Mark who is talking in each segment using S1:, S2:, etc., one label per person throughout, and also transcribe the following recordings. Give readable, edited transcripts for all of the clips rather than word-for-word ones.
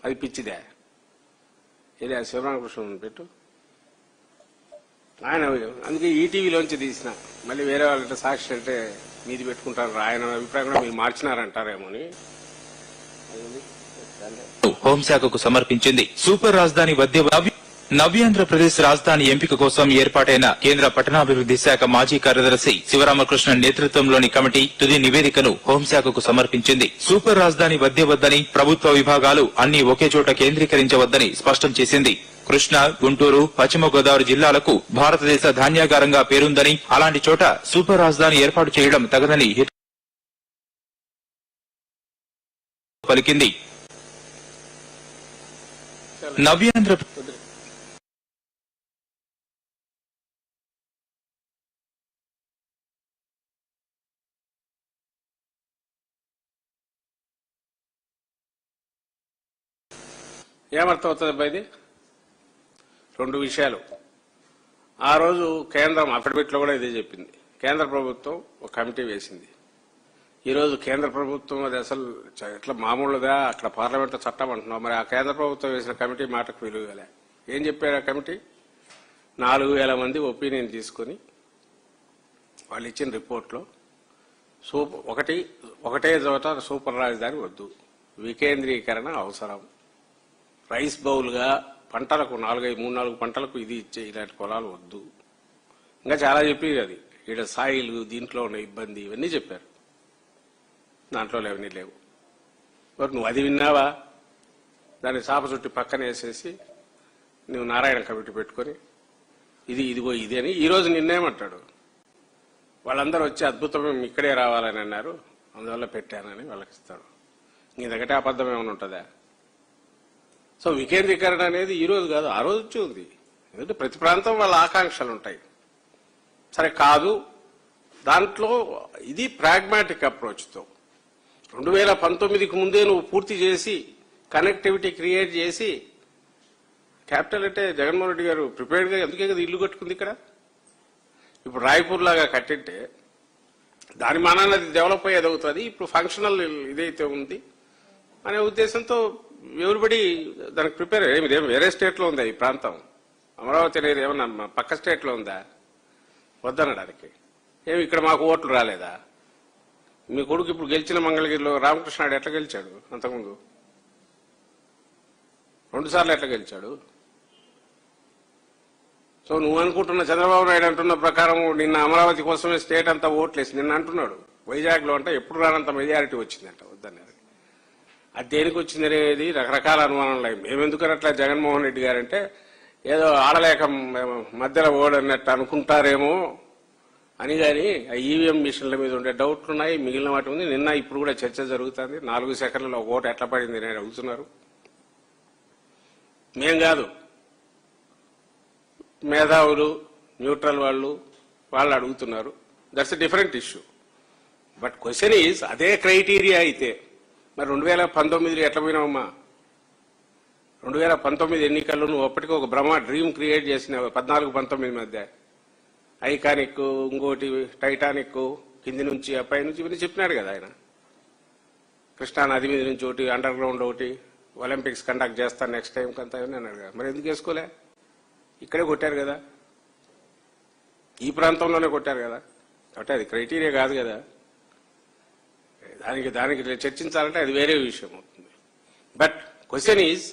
S1: అది పిచ్చిదే. ఇది శివరామకృష్ణ పెట్టు ఆయన. అందుకే ఈటీవీలోంచి తీసిన, మళ్ళీ వేరే వాళ్ళంటే సాక్షి అంటే మీది పెట్టుకుంటారు. ఆయన అభిప్రాయం కూడా మీరు మార్చినారంటారేమో అని
S2: హోంశాఖకు సమర్పించింది. సూపర్ రాజధాని నవ్యాంధ్రప్రదేశ్ రాజధాని ఎంపిక కోసం ఏర్పాటైన కేంద్ర పట్టణాభివృద్ది శాఖ మాజీ కార్యదర్శి శివరామకృష్ణన్ నేతృత్వంలోని కమిటీ తుది నివేదికను హోంశాఖకు సమర్పించింది. సూపర్ రాజధాని వద్దని, ప్రభుత్వ విభాగాలు అన్ని ఒకే చోట కేంద్రీకరించవద్దని స్పష్టం చేసింది. కృష్ణా, గుంటూరు, పశ్చిమ గోదావరి జిల్లాలకు భారతదేశ ధాన్యాగారంగా పేరుందని, అలాంటి చోట సూపర్ రాజధాని ఏర్పాటు చేయడం తగదని పలికింది.
S1: ఏమర్థం అవుతుంది ఇది? రెండు విషయాలు. ఆ రోజు కేంద్రం అఫిడవిట్లో కూడా ఇదే చెప్పింది. కేంద్ర ప్రభుత్వం ఒక కమిటీ వేసింది. ఈరోజు కేంద్ర ప్రభుత్వం అది అసలు ఎట్లా మామూలుగా అక్కడ పార్లమెంట్లో చట్టం అంటున్నాం. మరి ఆ కేంద్ర ప్రభుత్వం వేసిన కమిటీ మాటకు విలువలే. ఏం చెప్పారు ఆ కమిటీ? 4000 మంది ఒపీనియన్ తీసుకుని వాళ్ళు ఇచ్చిన రిపోర్ట్లో ఒకటే చోట సూపర్ రాజధాని వద్దు, వికేంద్రీకరణ అవసరం, రైస్ బౌల్గా పంటలకు 3-4 పంటలకు ఇది ఇచ్చే ఇలాంటి పొలాలు వద్దు, ఇంకా చాలా చెప్పేది. అది ఇక్కడ సాయిల్, దీంట్లో ఉన్న ఇబ్బంది, ఇవన్నీ చెప్పారు. దాంట్లో లేవన్నీ లేవు. మరి నువ్వు అది విన్నావా? దాన్ని చాప చుట్టి పక్కన వేసేసి నువ్వు నారాయణ కమిటీ పెట్టుకొని ఇదిగో ఇది అని ఈరోజు నిన్నేమంటాడు? వాళ్ళందరూ వచ్చి అద్భుతం ఇక్కడే రావాలని అన్నారు, అందువల్ల పెట్టానని వాళ్ళకి ఇస్తాడు. ఇంతకంటే అబద్ధం ఏమైనా ఉంటుందా? సో వికేంద్రీకరణ అనేది ఈ రోజు కాదు, ఆ రోజు వచ్చి ఉంది. ఎందుకంటే ప్రతి ప్రాంతం వాళ్ళ ఆకాంక్షలు ఉంటాయి. సరే కాదు, దాంట్లో ఇది ప్రాగ్మాటిక్ అప్రోచ్తో 2019కి ముందే నువ్వు పూర్తి చేసి కనెక్టివిటీ క్రియేట్ చేసి, క్యాపిటల్ అంటే జగన్మోహన్ రెడ్డి గారు ప్రిపేర్డ్గా ఎందుకే కదా ఇల్లు కట్టుకుంది ఇక్కడ. ఇప్పుడు రాయ్పూర్ లాగా కట్టింటే దాని మానాన్ని అది డెవలప్ అయ్యేది అవుతుంది. ఇప్పుడు ఫంక్షనల్ ఇదైతే ఉంది అనే ఉద్దేశంతో ఎవరిబడి దానికి ప్రిపేర్. ఇదేం వేరే స్టేట్లో ఉందా ఈ ప్రాంతం? అమరావతి అనేది ఏమన్నా పక్క స్టేట్లో ఉందా? వద్దనడానికి ఏమి ఇక్కడ మాకు ఓట్లు రాలేదా? మీ కొడుకు ఇప్పుడు గెలిచిన మంగళగిరిలో రామకృష్ణాడు ఎట్లా గెలిచాడు? అంతకుముందు 2 సార్లు ఎట్లా గెలిచాడు? సో నువ్వు అనుకుంటున్న చంద్రబాబు నాయుడు అంటున్న ప్రకారం నిన్న అమరావతి కోసమే స్టేట్ అంతా ఓట్లేసి నిన్న అంటున్నాడు వైజాగ్లో అంటే ఎప్పుడు రానంత మెజారిటీ వచ్చిందంట. వద్దన్నారు. అది దేనికి వచ్చిందనేది రకరకాల అనుమానాలు. మేమెందుకని అట్లా జగన్మోహన్ రెడ్డి గారంటే ఏదో ఆడలేక మధ్యలో ఓడన్నట్టు అనుకుంటారేమో అని. కానీ ఆ ఈవీఎం మిషన్ల మీద ఉండే డౌట్లు ఉన్నాయి, మిగిలిన వాటి ఉంది. నిన్న ఇప్పుడు కూడా చర్చ జరుగుతుంది. 4 సెకండ్లలో ఒక ఓటు ఎట్లా పడింది నేను అడుగుతున్నారు. మేం కాదు, మేధావులు, న్యూట్రల్ వాళ్ళు అడుగుతున్నారు. That's a different issue. But question is అదే క్రైటీరియా అయితే మరి 2019లో ఎట్లా పోయినావమ్మా? 2019 ఎన్నికల్లో నువ్వు అప్పటికి ఒక డ్రీమ్ క్రియేట్ చేసినావు. 14-19 మధ్య ఐకానిక్, ఇంకోటి టైటానిక్, కింది నుంచి పై నుంచి ఇవన్నీ చెప్పినాడు కదా ఆయన. కృష్ణా నది మీద నుంచి ఒకటి, అండర్ గ్రౌండ్ ఒకటి, ఒలింపిక్స్ కండక్ట్ చేస్తాను నెక్స్ట్ టైం కంతా అన్నాడు కదా. మరి ఎందుకు వేసుకోలే? ఇక్కడే కొట్టారు కదా, ఈ ప్రాంతంలోనే కొట్టారు కదా. కాబట్టి అది క్రైటీరియా కాదు కదా. దానికి చర్చించాలంటే అది వేరే విషయం అవుతుంది. బట్ క్వశ్చన్ ఈజ్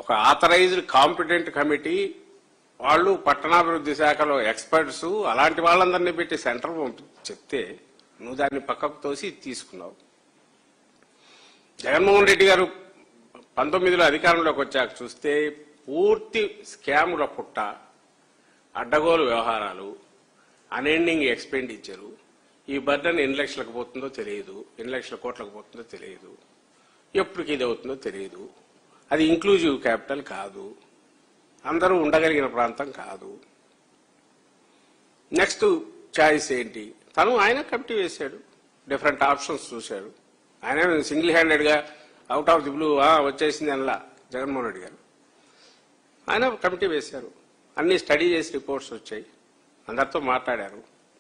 S1: ఒక ఆథరైజ్డ్ కాంపిటెంట్ కమిటీ వాళ్ళు పట్టణాభివృద్ధి శాఖలో ఎక్స్పర్ట్స్ అలాంటి వాళ్ళందరినీ పెట్టి సెంటర్ చెప్తే నువ్వు దాన్ని పక్కకు తోసి తీసుకున్నావు. జగన్మోహన్ రెడ్డి గారు 19లో అధికారంలోకి వచ్చాక చూస్తే పూర్తి స్కాముల పుట్ట, అడ్డగోలు వ్యవహారాలు, అన్ఎండింగ్ ఎక్స్పెండిచరు. ఈ బర్డన్ ఎన్ని లక్షలకు పోతుందో తెలియదు, ఎన్ని లక్షల కోట్లకు పోతుందో తెలియదు, ఎప్పటికి ఇది అవుతుందో తెలియదు. అది ఇంక్లూజివ్ క్యాపిటల్ కాదు, అందరూ ఉండగలిగిన ప్రాంతం కాదు. నెక్స్ట్ చాయిస్ ఏంటి? ఆయన కమిటీ వేశాడు, డిఫరెంట్ ఆప్షన్స్ చూశాడు. ఆయన సింగిల్ హ్యాండెడ్గా అవుట్ ఆఫ్ ది బ్లూ వచ్చేసింది అనలా జగన్మోహన్ రెడ్డి గారు. ఆయన కమిటీ వేశారు, అన్ని స్టడీ చేసి రిపోర్ట్స్ వచ్చాయి, అందరితో మాట్లాడారు.